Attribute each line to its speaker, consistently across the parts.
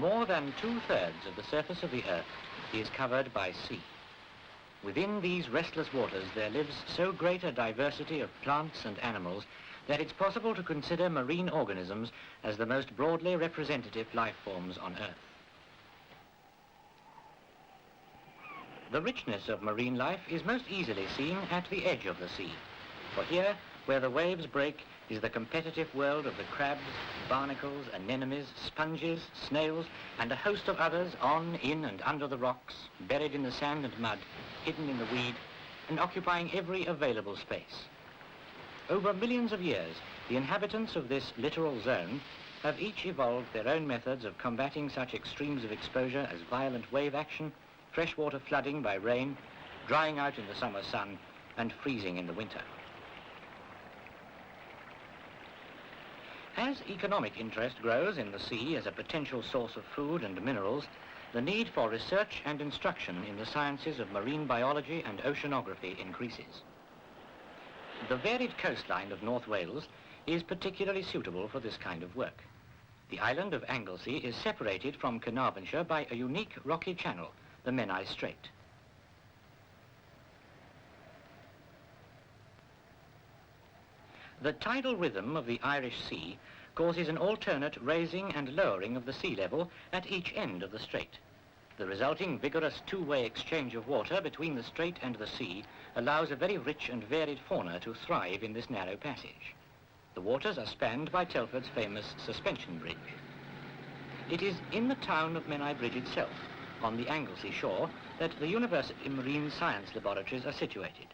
Speaker 1: More than 2/3 of the surface of the Earth is covered by sea. Within these restless waters there lives so great a diversity of plants and animals that it's possible to consider marine organisms as the most broadly representative life forms on Earth. The richness of marine life is most easily seen at the edge of the sea, for here, where the waves break, is the competitive world of the crabs, barnacles, anemones, sponges, snails, and a host of others on, in, and under the rocks, buried in the sand and mud, hidden in the weed, and occupying every available space. Over millions of years, the inhabitants of this littoral zone have each evolved their own methods of combating such extremes of exposure as violent wave action, freshwater flooding by rain, drying out in the summer sun, and freezing in the winter. As economic interest grows in the sea as a potential source of food and minerals, the need for research and instruction in the sciences of marine biology and oceanography increases. The varied coastline of North Wales is particularly suitable for this kind of work. The island of Anglesey is separated from Carnarvonshire by a unique rocky channel, the Menai Strait. The tidal rhythm of the Irish Sea causes an alternate raising and lowering of the sea level at each end of the strait. The resulting vigorous two-way exchange of water between the strait and the sea allows a very rich and varied fauna to thrive in this narrow passage. The waters are spanned by Telford's famous suspension bridge. It is in the town of Menai Bridge itself, on the Anglesey shore, that the University Marine Science Laboratories are situated.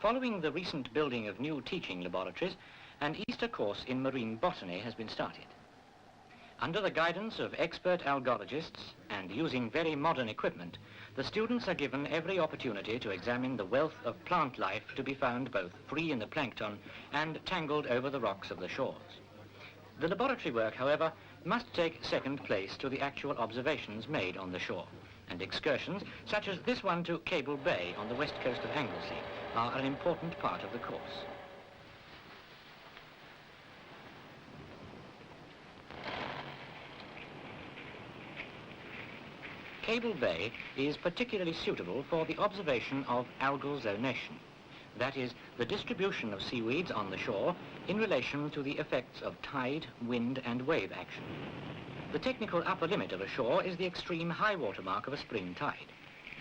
Speaker 1: Following the recent building of new teaching laboratories, an Easter course in marine botany has been started. Under the guidance of expert algologists and using very modern equipment, the students are given every opportunity to examine the wealth of plant life to be found both free in the plankton and tangled over the rocks of the shores. The laboratory work, however, must take second place to the actual observations made on the shore, and excursions, such as this one to Cable Bay on the west coast of Anglesey, are an important part of the course. Cable Bay is particularly suitable for the observation of algal zonation, that is, the distribution of seaweeds on the shore in relation to the effects of tide, wind, and wave action. The technical upper limit of a shore is the extreme high water mark of a spring tide.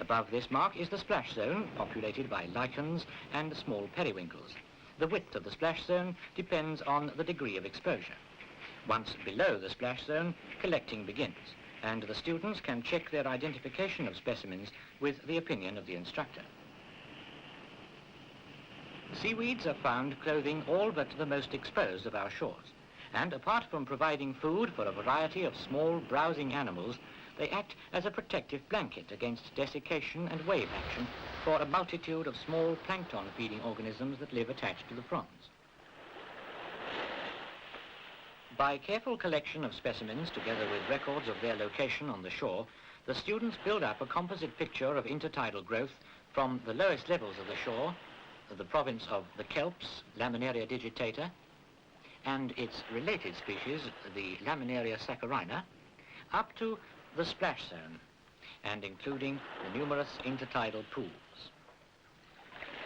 Speaker 1: Above this mark is the splash zone, populated by lichens and small periwinkles. The width of the splash zone depends on the degree of exposure. Once below the splash zone, collecting begins, and the students can check their identification of specimens with the opinion of the instructor. Seaweeds are found clothing all but the most exposed of our shores, and apart from providing food for a variety of small browsing animals, they act as a protective blanket against desiccation and wave action for a multitude of small plankton-feeding organisms that live attached to the fronds. By careful collection of specimens together with records of their location on the shore, the students build up a composite picture of intertidal growth from the lowest levels of the shore, the province of the kelps, Laminaria digitata, and its related species, the Laminaria saccharina, up to the splash zone, and including the numerous intertidal pools.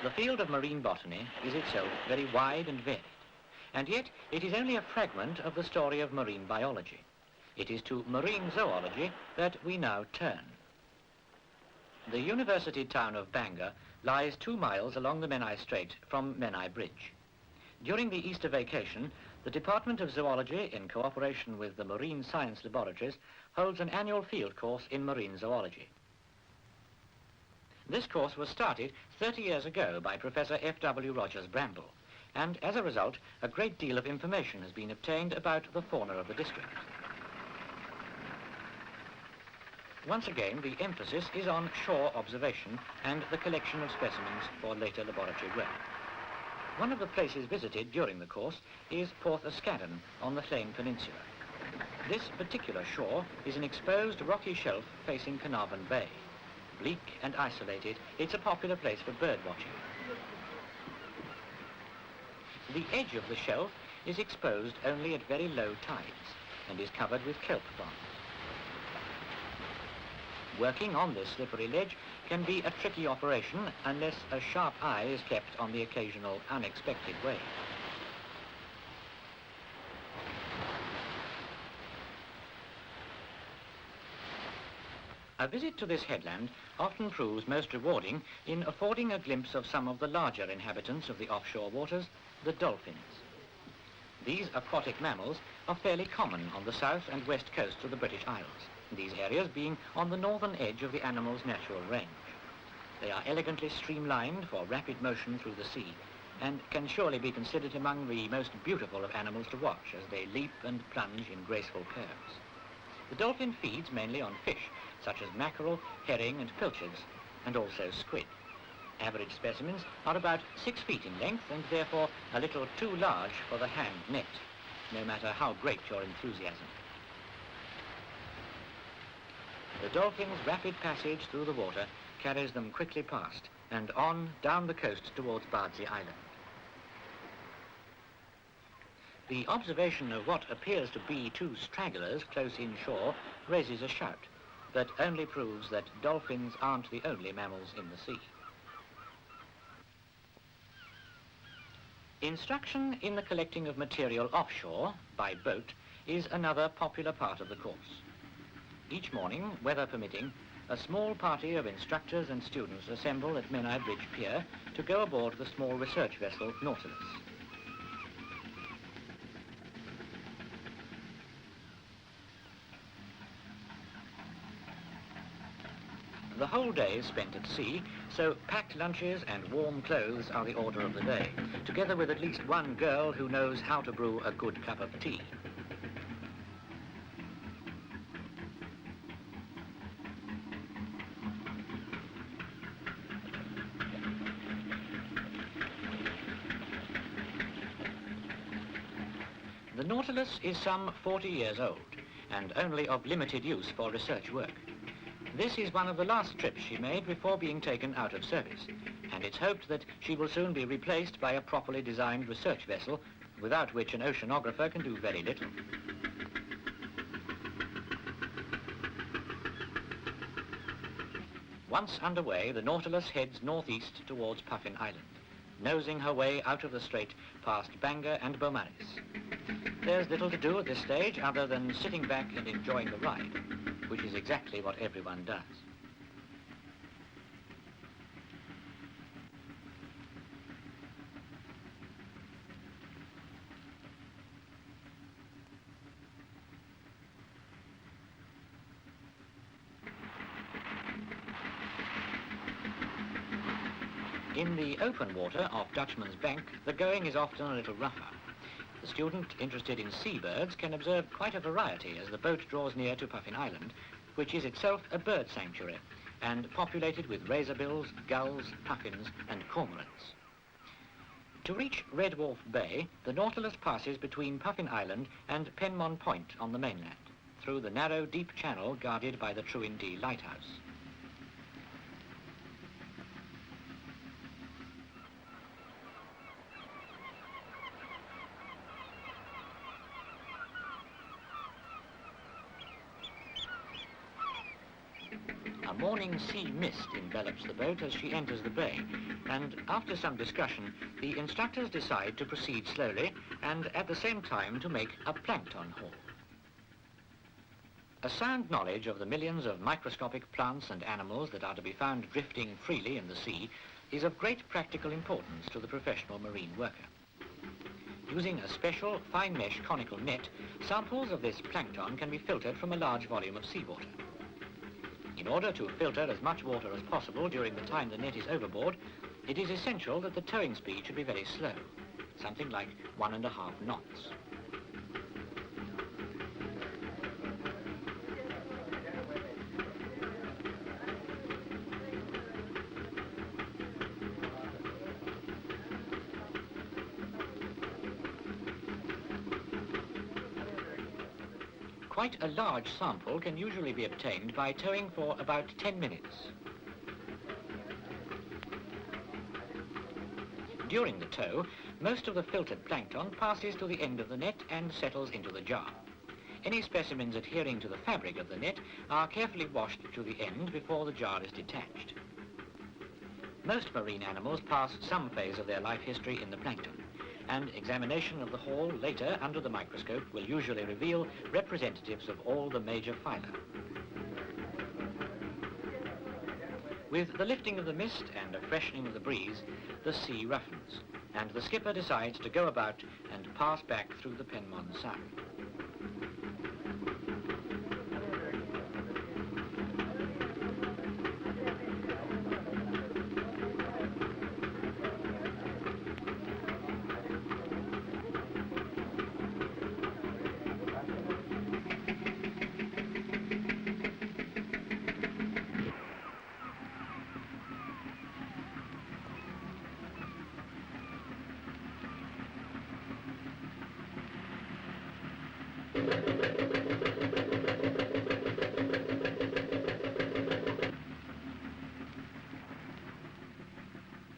Speaker 1: The field of marine botany is itself very wide and varied, and yet it is only a fragment of the story of marine biology. It is to marine zoology that we now turn. The university town of Bangor lies 2 miles along the Menai Strait from Menai Bridge. During the Easter vacation, the Department of Zoology, in cooperation with the Marine Science Laboratories, holds an annual field course in marine zoology. This course was started 30 years ago by Professor F.W. Rogers Bramble, and as a result, a great deal of information has been obtained about the fauna of the district. Once again, the emphasis is on shore observation and the collection of specimens for later laboratory work. One of the places visited during the course is Porth Yscadden on the Llane Peninsula. This particular shore is an exposed rocky shelf facing Carnarvon Bay. Bleak and isolated, it's a popular place for bird watching. The edge of the shelf is exposed only at very low tides and is covered with kelp fronds. Working on this slippery ledge can be a tricky operation unless a sharp eye is kept on the occasional unexpected wave. A visit to this headland often proves most rewarding in affording a glimpse of some of the larger inhabitants of the offshore waters, the dolphins. These aquatic mammals are fairly common on the south and west coasts of the British Isles, these areas being on the northern edge of the animal's natural range. They are elegantly streamlined for rapid motion through the sea and can surely be considered among the most beautiful of animals to watch as they leap and plunge in graceful curves. The dolphin feeds mainly on fish, such as mackerel, herring and pilchards, and also squid. Average specimens are about 6 feet in length and therefore a little too large for the hand net, no matter how great your enthusiasm. The dolphin's rapid passage through the water carries them quickly past and on down the coast towards Bardsey Island. The observation of what appears to be 2 stragglers close inshore raises a shout, but only proves that dolphins aren't the only mammals in the sea. Instruction in the collecting of material offshore, by boat, is another popular part of the course. Each morning, weather permitting, a small party of instructors and students assemble at Menai Bridge Pier to go aboard the small research vessel Nautilus. The whole day is spent at sea, so packed lunches and warm clothes are the order of the day, together with at least one girl who knows how to brew a good cup of tea. The Nautilus is some 40 years old and only of limited use for research work. This is one of the last trips she made before being taken out of service, and it's hoped that she will soon be replaced by a properly designed research vessel, without which an oceanographer can do very little. Once underway, the Nautilus heads northeast towards Puffin Island, nosing her way out of the strait past Bangor and Beaumaris. There's little to do at this stage other than sitting back and enjoying the ride, which is exactly what everyone does. In the open water off Dutchman's Bank, the going is often a little rougher. The student interested in seabirds can observe quite a variety as the boat draws near to Puffin Island, which is itself a bird sanctuary and populated with razorbills, gulls, puffins and cormorants. To reach Red Wharf Bay, the Nautilus passes between Puffin Island and Penmon Point on the mainland, through the narrow, deep channel guarded by the Truindee lighthouse. A morning sea mist envelops the boat as she enters the bay, and after some discussion, the instructors decide to proceed slowly and at the same time to make a plankton haul. A sound knowledge of the millions of microscopic plants and animals that are to be found drifting freely in the sea is of great practical importance to the professional marine worker. Using a special fine mesh conical net, samples of this plankton can be filtered from a large volume of seawater. In order to filter as much water as possible during the time the net is overboard, it is essential that the towing speed should be very slow, something like 1.5 knots. Quite a large sample can usually be obtained by towing for about 10 minutes. During the tow, most of the filtered plankton passes to the end of the net and settles into the jar. Any specimens adhering to the fabric of the net are carefully washed to the end before the jar is detached. Most marine animals pass some phase of their life history in the plankton, and examination of the haul later under the microscope will usually reveal representatives of all the major phyla. With the lifting of the mist and a freshening of the breeze, the sea roughens, and the skipper decides to go about and pass back through the Penmon Sound.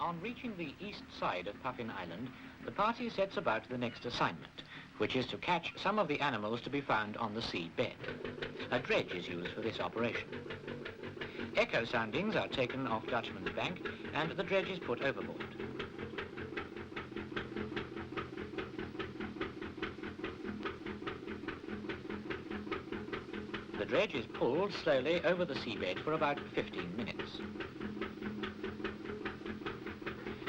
Speaker 1: On reaching the east side of Puffin Island, the party sets about the next assignment, which is to catch some of the animals to be found on the sea bed. A dredge is used for this operation. Echo soundings are taken off Dutchman's Bank, and the dredge is put overboard. The dredge is pulled slowly over the seabed for about 15 minutes.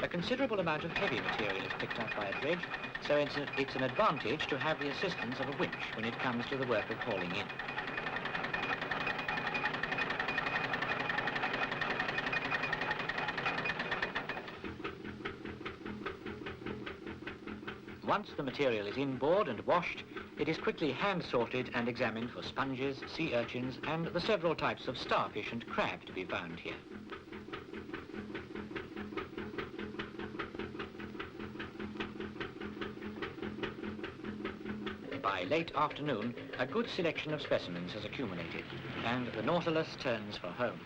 Speaker 1: A considerable amount of heavy material is picked up by a dredge, so it's an advantage to have the assistance of a winch when it comes to the work of hauling in. Once the material is inboard and washed, it is quickly hand sorted and examined for sponges, sea urchins, and the several types of starfish and crab to be found here. By late afternoon, a good selection of specimens has accumulated, and the Nautilus turns for home.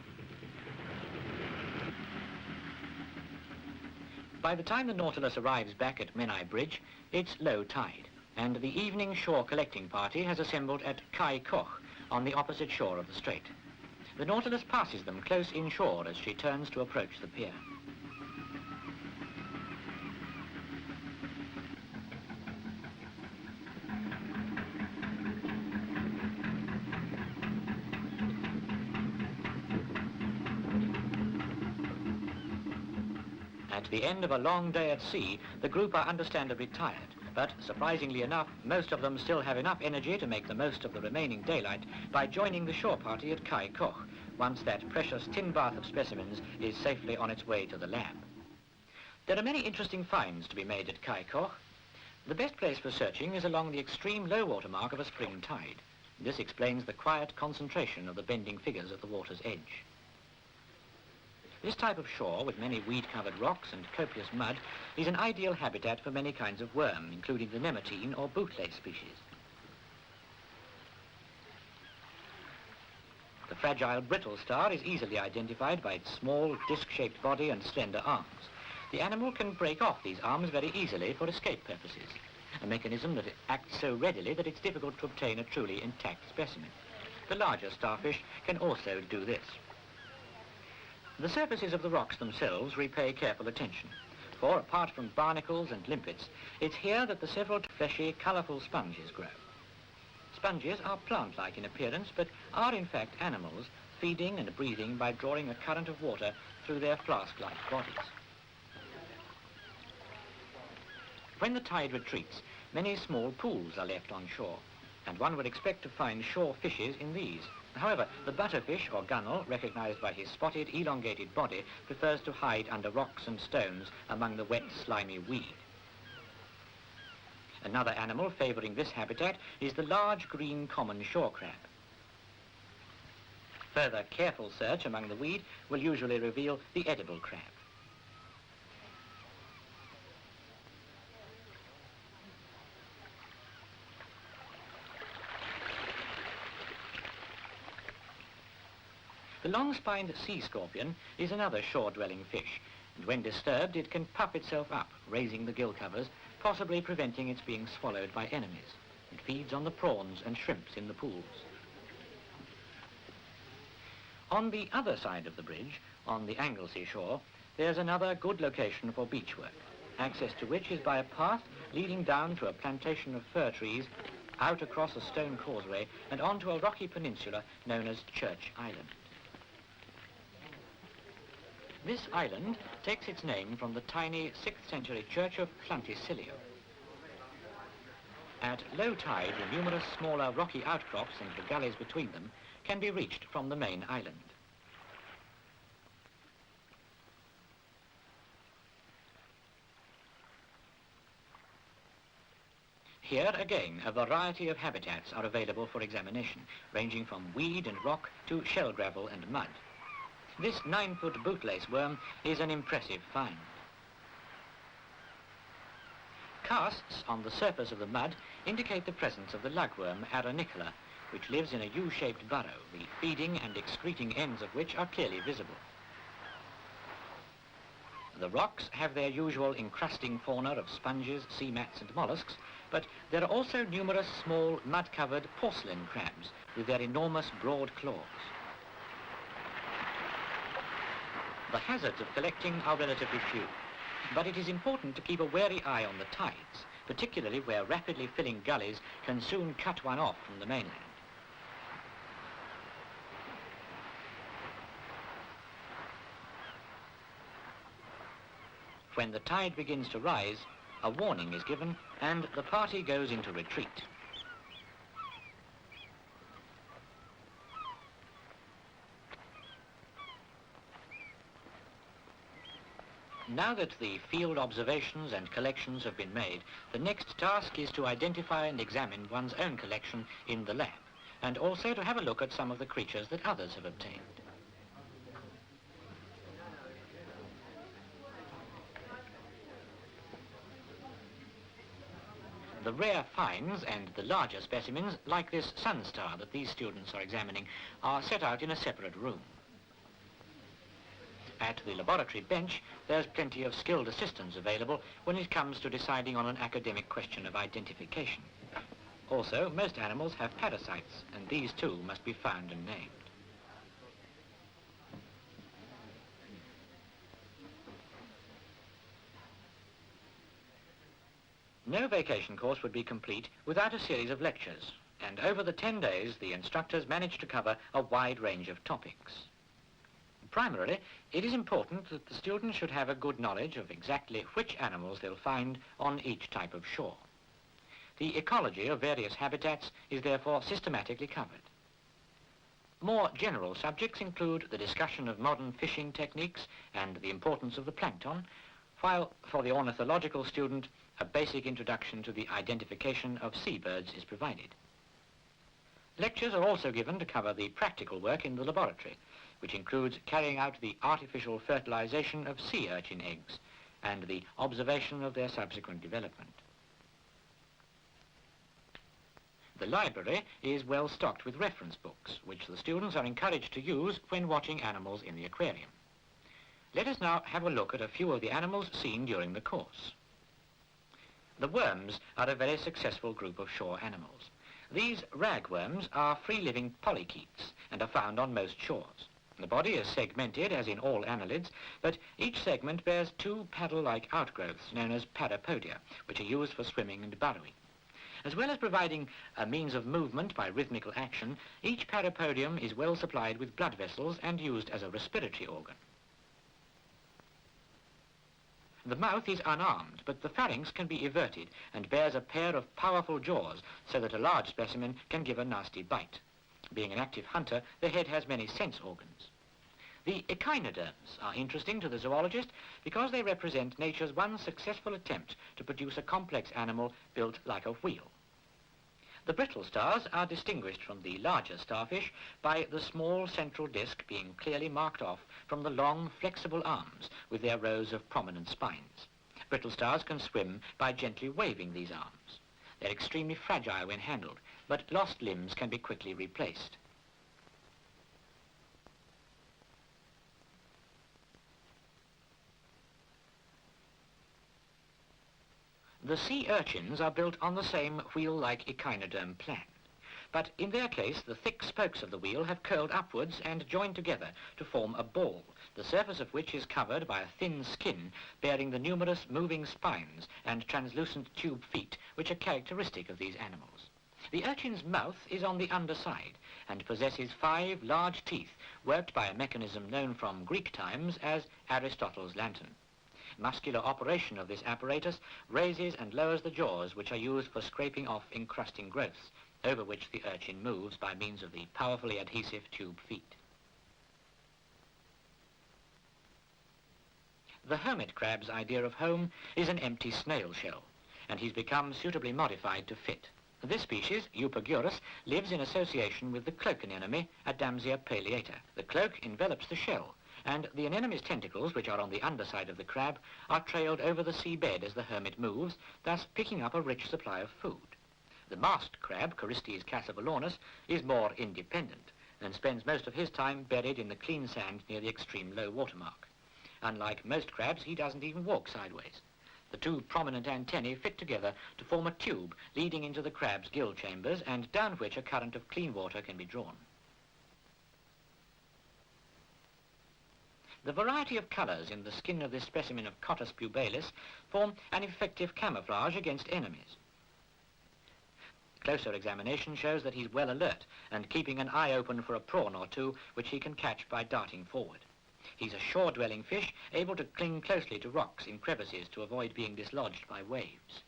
Speaker 1: By the time the Nautilus arrives back at Menai Bridge, it's low tide, and the evening shore collecting party has assembled at Kai Koch on the opposite shore of the strait. The Nautilus passes them close inshore as she turns to approach the pier. At the end of a long day at sea, the group are understandably tired, but surprisingly enough, most of them still have enough energy to make the most of the remaining daylight by joining the shore party at Kai Koch, once that precious tin bath of specimens is safely on its way to the lab. There are many interesting finds to be made at Kai Koch. The best place for searching is along the extreme low water mark of a spring tide. This explains the quiet concentration of the bending figures at the water's edge. This type of shore, with many weed-covered rocks and copious mud, is an ideal habitat for many kinds of worm, including the nematine or bootlace species. The fragile brittle star is easily identified by its small, disc-shaped body and slender arms. The animal can break off these arms very easily for escape purposes, a mechanism that acts so readily that it's difficult to obtain a truly intact specimen. The larger starfish can also do this. The surfaces of the rocks themselves repay careful attention, for apart from barnacles and limpets, it's here that the several fleshy, colourful sponges grow. Sponges are plant-like in appearance, but are in fact animals, feeding and breathing by drawing a current of water through their flask-like bodies. When the tide retreats, many small pools are left on shore, and one would expect to find shore fishes in these. However, the butterfish, or gunnel, recognized by his spotted, elongated body, prefers to hide under rocks and stones among the wet, slimy weed. Another animal favoring this habitat is the large green common shore crab. Further careful search among the weed will usually reveal the edible crab. The long-spined sea scorpion is another shore-dwelling fish, and when disturbed it can puff itself up, raising the gill covers, possibly preventing its being swallowed by enemies. It feeds on the prawns and shrimps in the pools. On the other side of the bridge, on the Anglesey shore, there's another good location for beach work, access to which is by a path leading down to a plantation of fir trees, out across a stone causeway and onto a rocky peninsula known as Church Island. This island takes its name from the tiny 6th century church of Llantysilio. At low tide, the numerous smaller rocky outcrops and the gullies between them can be reached from the main island. Here again, a variety of habitats are available for examination, ranging from weed and rock to shell gravel and mud. This 9-foot bootlace worm is an impressive find. Casts on the surface of the mud indicate the presence of the lugworm Aranicola, which lives in a U-shaped burrow, the feeding and excreting ends of which are clearly visible. The rocks have their usual encrusting fauna of sponges, sea mats and mollusks, but there are also numerous small mud-covered porcelain crabs with their enormous broad claws. The hazards of collecting are relatively few, but it is important to keep a wary eye on the tides, particularly where rapidly filling gullies can soon cut one off from the mainland. When the tide begins to rise, a warning is given and the party goes into retreat. Now that the field observations and collections have been made, the next task is to identify and examine one's own collection in the lab, and also to have a look at some of the creatures that others have obtained. The rare finds and the larger specimens, like this sunstar that these students are examining, are set out in a separate room. At the laboratory bench, there's plenty of skilled assistance available when it comes to deciding on an academic question of identification. Also, most animals have parasites, and these too must be found and named. No vacation course would be complete without a series of lectures, and over the 10 days, the instructors managed to cover a wide range of topics. Primarily, it is important that the students should have a good knowledge of exactly which animals they'll find on each type of shore. The ecology of various habitats is therefore systematically covered. More general subjects include the discussion of modern fishing techniques and the importance of the plankton, while for the ornithological student, a basic introduction to the identification of seabirds is provided. Lectures are also given to cover the practical work in the laboratory, which includes carrying out the artificial fertilization of sea urchin eggs and the observation of their subsequent development. The library is well stocked with reference books, which the students are encouraged to use when watching animals in the aquarium. Let us now have a look at a few of the animals seen during the course. The worms are a very successful group of shore animals. These ragworms are free-living polychaetes and are found on most shores. The body is segmented, as in all annelids, but each segment bears two paddle-like outgrowths known as parapodia, which are used for swimming and burrowing. As well as providing a means of movement by rhythmical action, each parapodium is well supplied with blood vessels and used as a respiratory organ. The mouth is unarmed, but the pharynx can be everted and bears a pair of powerful jaws so that a large specimen can give a nasty bite. Being an active hunter, the head has many sense organs. The echinoderms are interesting to the zoologist because they represent nature's one successful attempt to produce a complex animal built like a wheel. The brittle stars are distinguished from the larger starfish by the small central disc being clearly marked off from the long, flexible arms with their rows of prominent spines. Brittle stars can swim by gently waving these arms. They're extremely fragile when handled, but lost limbs can be quickly replaced. The sea urchins are built on the same wheel-like echinoderm plan. But in their case, the thick spokes of the wheel have curled upwards and joined together to form a ball, the surface of which is covered by a thin skin bearing the numerous moving spines and translucent tube feet which are characteristic of these animals. The urchin's mouth is on the underside and possesses 5 large teeth worked by a mechanism known from Greek times as Aristotle's lantern. Muscular operation of this apparatus raises and lowers the jaws which are used for scraping off encrusting growths, over which the urchin moves by means of the powerfully adhesive tube feet. The hermit crab's idea of home is an empty snail shell, and he's become suitably modified to fit. This species, Eupagurus, lives in association with the cloak anemone, Adamsia palliata. The cloak envelops the shell, and the anemone's tentacles, which are on the underside of the crab, are trailed over the seabed as the hermit moves, thus picking up a rich supply of food. The masked crab, Choristes cassivellaunus, is more independent and spends most of his time buried in the clean sand near the extreme low water mark. Unlike most crabs, he doesn't even walk sideways. The 2 prominent antennae fit together to form a tube leading into the crab's gill chambers and down which a current of clean water can be drawn. The variety of colours in the skin of this specimen of Cottus pubalis form an effective camouflage against enemies. Closer examination shows that he's well alert and keeping an eye open for a prawn or 2 which he can catch by darting forward. He's a shore-dwelling fish, able to cling closely to rocks in crevices to avoid being dislodged by waves.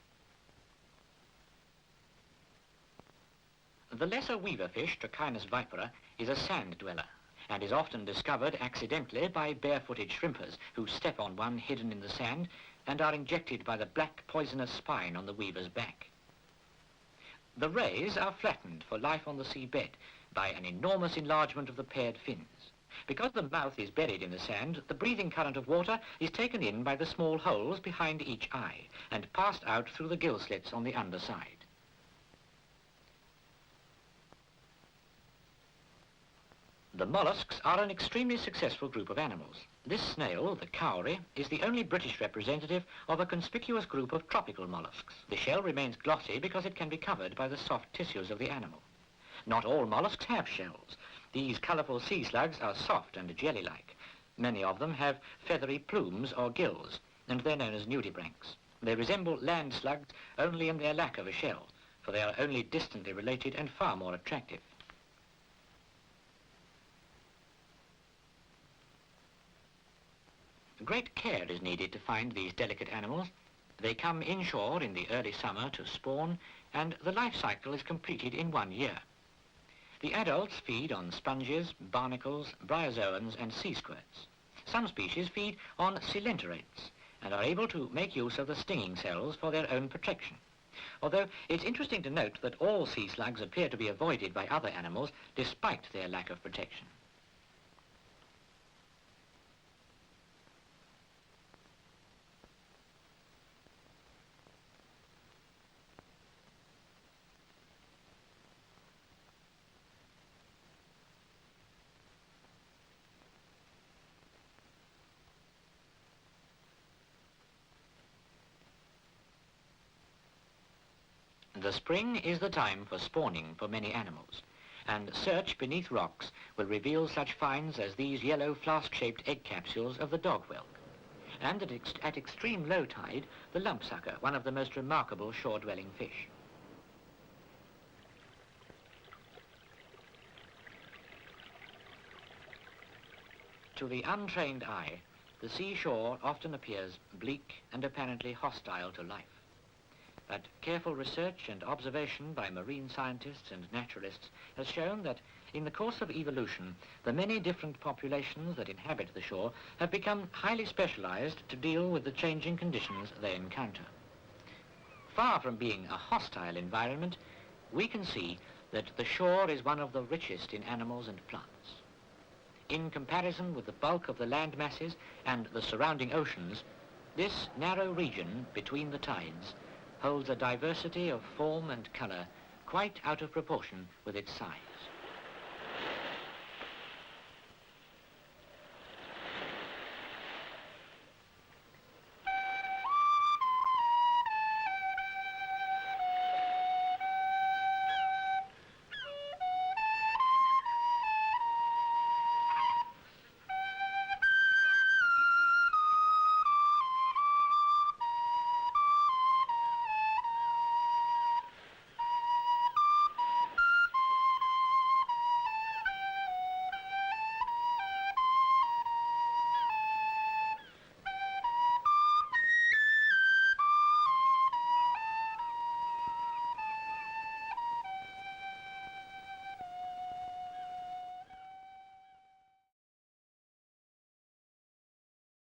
Speaker 1: The lesser weaver fish, Trachinus vipera, is a sand dweller and is often discovered accidentally by barefooted shrimpers who step on one hidden in the sand and are injected by the black poisonous spine on the weaver's back. The rays are flattened for life on the seabed by an enormous enlargement of the paired fins. Because the mouth is buried in the sand, the breathing current of water is taken in by the small holes behind each eye and passed out through the gill slits on the underside. The mollusks are an extremely successful group of animals. This snail, the cowrie, is the only British representative of a conspicuous group of tropical mollusks. The shell remains glossy because it can be covered by the soft tissues of the animal. Not all mollusks have shells. These colourful sea slugs are soft and jelly-like. Many of them have feathery plumes or gills, and they're known as nudibranchs. They resemble land slugs only in their lack of a shell, for they are only distantly related and far more attractive. Great care is needed to find these delicate animals. They come inshore in the early summer to spawn, and the life cycle is completed in 1 year. The adults feed on sponges, barnacles, bryozoans, and sea squirts. Some species feed on coelenterates and are able to make use of the stinging cells for their own protection. Although it's interesting to note that all sea slugs appear to be avoided by other animals despite their lack of protection. The spring is the time for spawning for many animals, and search beneath rocks will reveal such finds as these yellow flask-shaped egg capsules of the dog-whelk, and at extreme low tide, the lumpsucker, one of the most remarkable shore-dwelling fish. To the untrained eye, the seashore often appears bleak and apparently hostile to life. But careful research and observation by marine scientists and naturalists has shown that in the course of evolution, the many different populations that inhabit the shore have become highly specialized to deal with the changing conditions they encounter. Far from being a hostile environment, we can see that the shore is one of the richest in animals and plants. In comparison with the bulk of the land masses and the surrounding oceans, this narrow region between the tides holds a diversity of form and colour quite out of proportion with its size.